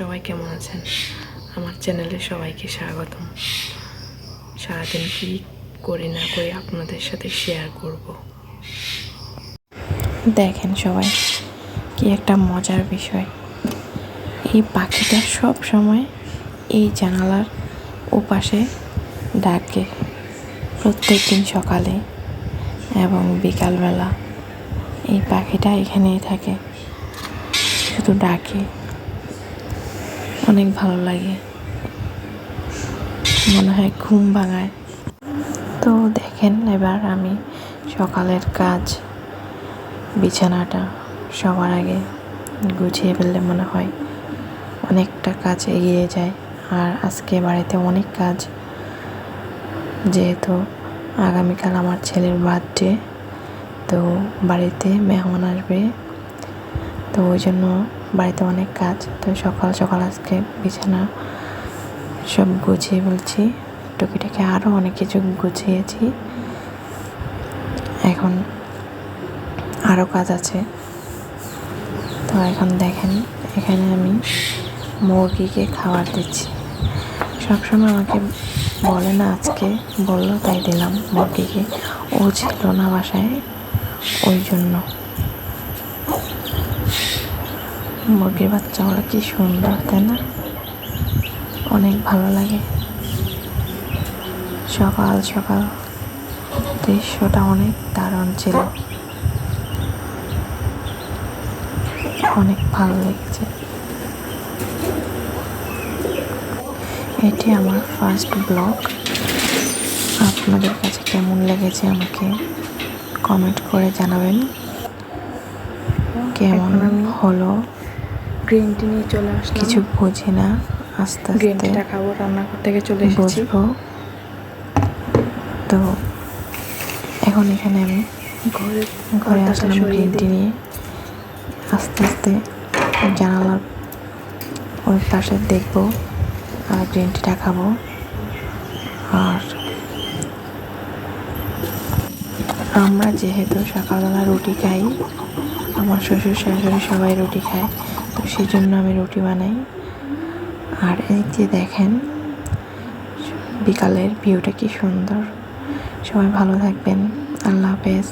সবাই কেমন আছেন? আমার চ্যানেলে সবাইকে স্বাগতম। সারাদিন কি করি না করি আপনাদের সাথে শেয়ার করব। দেখেন সবাই, কি একটা মজার বিষয়। এই পাখিটা সব সময় এই জানালার ওপাশে ডাকে, প্রত্যেক দিন সকালে এবং বিকালবেলা এই পাখিটা এখানেই থাকে, শুধু ডাকে। অনেক ভালো লাগে, মনে হয় ঘুম ভাঙায়। তো দেখেন, এবার আমি সকালের কাজ, বিছানাটা সবার আগে গুছিয়ে ফেললে মনে হয় অনেকটা কাজ এগিয়ে যায়। আর আজকে বাড়িতে অনেক কাজ, যেহেতু আগামীকাল আমার ছেলের বার্থডে, তো বাড়িতে মেহমান আসবে, তো ওই জন্য বাড়িতে অনেক কাজ। তো সকাল সকাল আজকে বিছানা সব গুছিয়ে ফেলছি, টুকিটাকি আরও অনেক কিছু গুছিয়েছি। এখন আরও কাজ আছে। তো এখন দেখেন, এখানে আমি মুরগিকে খাবার দিচ্ছি। সবসময় আমাকে বলে না, আজকে বললো তাই দিলাম মুরগিকে। ও ছিল না বাসায়, ওই জন্য। মুরগির বাচ্চাগুলো কি সুন্দর, তাই না? অনেক ভালো লাগে। সকাল সকাল দৃশ্যটা অনেক দারুণ ছিল, অনেক ভালো লেগেছে। এটি আমার ফার্স্ট ব্লগ। আপনাদের কাছে কেমন লেগেছে আমাকে কমেন্ট করে জানাবেন। কেমন হলো গ্রিন টি নিয়ে চলে আসলাম। কিছু বুঝি না, আস্তে গ্রিন আস্তে টিটা খাবো, রান্নাঘর থেকে চলে এসেছি। বুঝবো। তো এখন এখানে আমি ঘরে আসলাম গ্রিন টি নিয়ে। আস্তে আস্তে জানালার ওই পাশে দেখবো আর গ্রিন টিটা খাবো। আর আমরা যেহেতু সকালবেলা রুটি খাই, আমার শ্বশুর শাশুড়ি সবাই রুটি খায়, তো সেই জন্য আমি রুটি বানাই। আর এই যে দেখেন বিকালের ভিউটা কি সুন্দর। সবাই ভালো থাকবেন, আল্লাহ হাফেজ।